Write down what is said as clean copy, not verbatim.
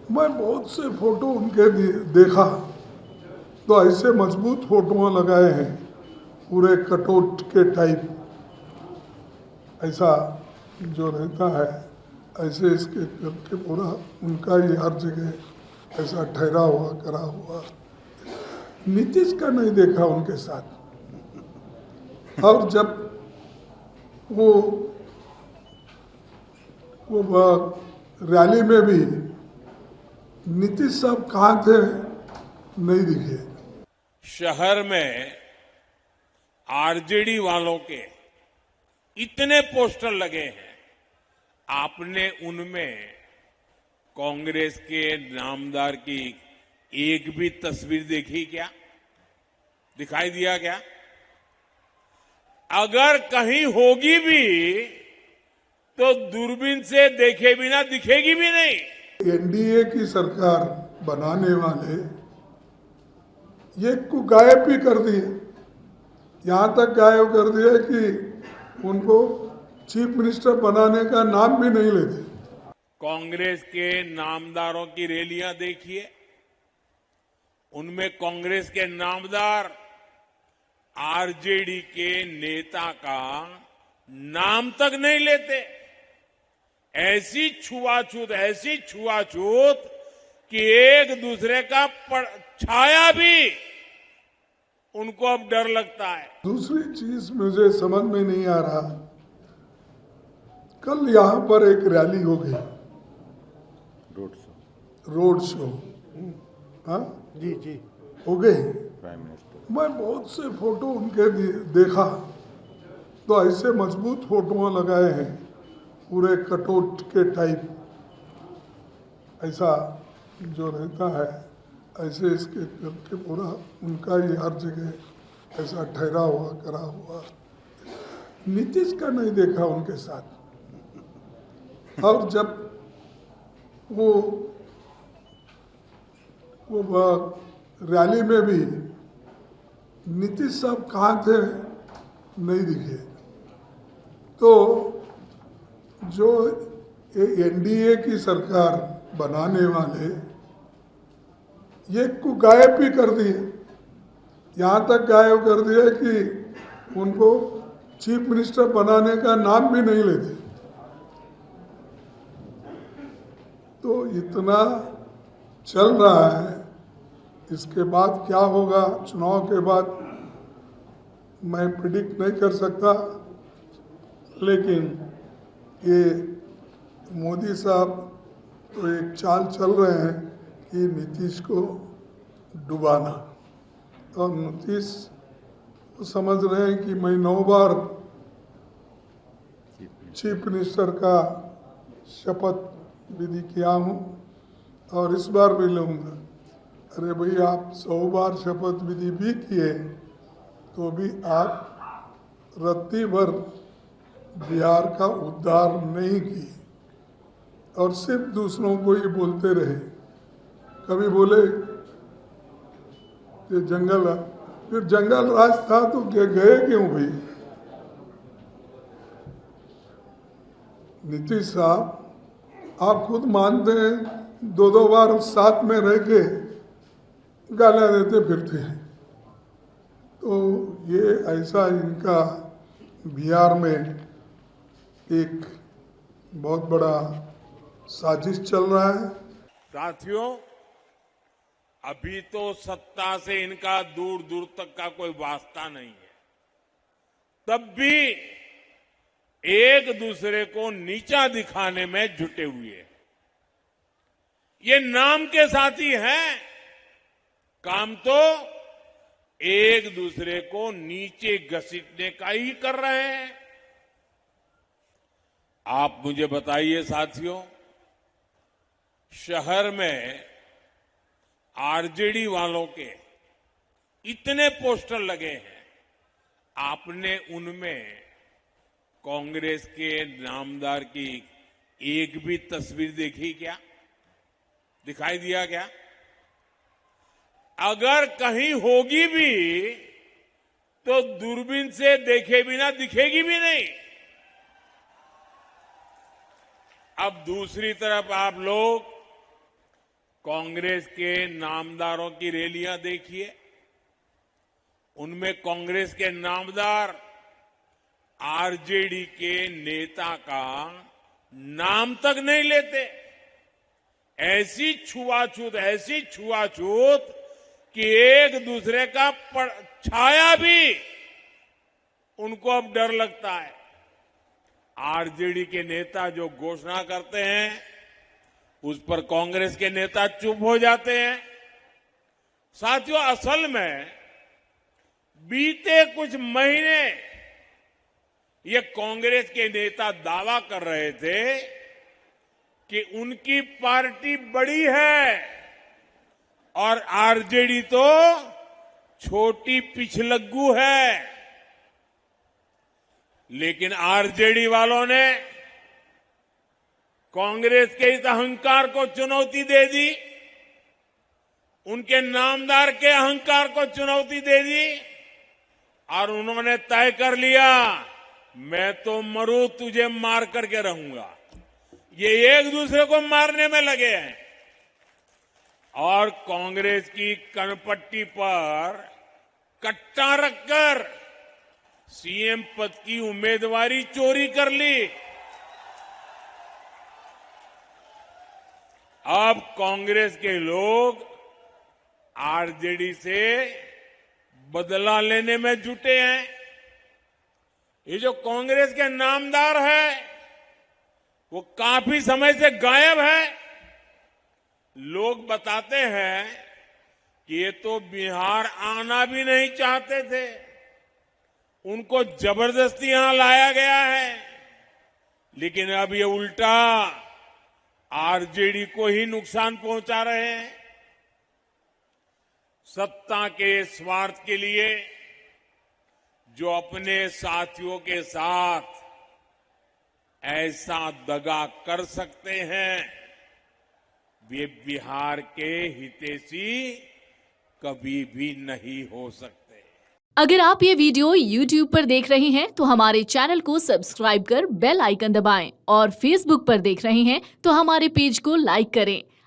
मैं बहुत से फोटो उनके देखा तो ऐसे मजबूत फोटो लगाए हैं पूरे कटआउट के टाइप, ऐसा जो रहता है ऐसे इसके करके पूरा उनका ही हर जगह ऐसा ठहरा हुआ करा हुआ। नीतीश का नहीं देखा उनके साथ। और जब वो रैली में भी नीतीश साहब कहाँ थे, नहीं दिखे। शहर में आरजेडी वालों के इतने पोस्टर लगे हैं, आपने उनमें कांग्रेस के नामदार की एक भी तस्वीर देखी क्या? दिखाई दिया क्या? अगर कहीं होगी भी तो दूरबीन से देखे बिना दिखेगी भी नहीं। एनडीए की सरकार बनाने वाले ये को गायब भी कर दिए, यहाँ तक गायब कर दिया कि उनको चीफ मिनिस्टर बनाने का नाम भी नहीं लेते। कांग्रेस के नामदारों की रैलियां देखिए, उनमें कांग्रेस के नामदार आरजेडी के नेता का नाम तक नहीं लेते। ऐसी छुआछूत कि एक दूसरे का छाया भी उनको अब डर लगता है। दूसरी चीज मुझे समझ में नहीं आ रहा, कल यहाँ पर एक रैली हो गई, रोड शो। हाँ जी जी हो गई। प्राइम मिनिस्टर मैं बहुत से फोटो उनके देखा तो ऐसे मजबूत फोटो लगाए हैं पूरे कटआउट के टाइप, ऐसा जो रहता है ऐसे इसके करके पूरा उनका ही हर जगह ऐसा ठहरा हुआ करा हुआ। नीतीश का नहीं देखा उनके साथ। और जब वो रैली में भी नीतीश साहब कहाँ थे, नहीं दिखे। तो जो एनडीए की सरकार बनाने वाले ये को गायब भी कर दिए, यहाँ तक गायब कर दिया कि उनको चीफ मिनिस्टर बनाने का नाम भी नहीं लेते। तो इतना चल रहा है, इसके बाद क्या होगा चुनाव के बाद मैं प्रिडिक्ट नहीं कर सकता, लेकिन ये मोदी साहब तो एक चाल चल रहे हैं कि नीतीश को डुबाना। और नीतीश तो समझ रहे हैं कि मैं 9 बार चीफ मिनिस्टर का शपथ विधि किया हूँ और इस बार भी लूँगा। अरे भाई, आप 100 बार शपथ विधि भी किए तो भी आप रत्ती भर बिहार का उद्धार नहीं किए और सिर्फ दूसरों को ही बोलते रहे। कभी बोले कि जंगल, फिर जंगल राज था तो गए क्यों भाई? नीतीश साहब आप खुद मानते हैं 2-2 बार साथ में रह के गालियां देते फिरते हैं। तो ये ऐसा इनका बिहार में एक बहुत बड़ा साजिश चल रहा है। साथियों, अभी तो सत्ता से इनका दूर दूर तक का कोई वास्ता नहीं है, तब भी एक दूसरे को नीचा दिखाने में जुटे हुए हैं। ये नाम के साथी हैं, काम तो एक दूसरे को नीचे घसीटने का ही कर रहे हैं। आप मुझे बताइए साथियों, शहर में आरजेडी वालों के इतने पोस्टर लगे हैं, आपने उनमें कांग्रेस के नामदार की एक भी तस्वीर देखी क्या? दिखाई दिया क्या? अगर कहीं होगी भी तो दूरबीन से देखे बिना दिखेगी भी नहीं। अब दूसरी तरफ आप लोग कांग्रेस के नामदारों की रैलियां देखिए, उनमें कांग्रेस के नामदार आरजेडी के नेता का नाम तक नहीं लेते। ऐसी छुआछूत कि एक दूसरे का छाया भी उनको अब डर लगता है। आरजेडी के नेता जो घोषणा करते हैं उस पर कांग्रेस के नेता चुप हो जाते हैं। साथियों, असल में बीते कुछ महीने ये कांग्रेस के नेता दावा कर रहे थे कि उनकी पार्टी बड़ी है और आरजेडी तो छोटी पिछलग्गू है। लेकिन आरजेडी वालों ने कांग्रेस के इस अहंकार को चुनौती दे दी, उनके नामदार के अहंकार को चुनौती दे दी और उन्होंने तय कर लिया, मैं तो मरूं तुझे मार करके रहूंगा। ये एक दूसरे को मारने में लगे हैं और कांग्रेस की कनपट्टी पर कट्टा रखकर सीएम पद की उम्मीदवारी चोरी कर ली। अब कांग्रेस के लोग आरजेडी से बदला लेने में जुटे हैं। ये जो कांग्रेस के नामदार है वो काफी समय से गायब है। लोग बताते हैं कि ये तो बिहार आना भी नहीं चाहते थे, उनको जबरदस्ती यहां लाया गया है। लेकिन अब ये उल्टा आरजेडी को ही नुकसान पहुंचा रहे हैं। सत्ता के स्वार्थ के लिए जो अपने साथियों के साथ ऐसा दगा कर सकते हैं, वे बिहार के हितैषी कभी भी नहीं हो सकते। अगर आप ये वीडियो YouTube पर देख रहे हैं तो हमारे चैनल को सब्सक्राइब कर बेल आइकन दबाएं और Facebook पर देख रहे हैं तो हमारे पेज को लाइक करें।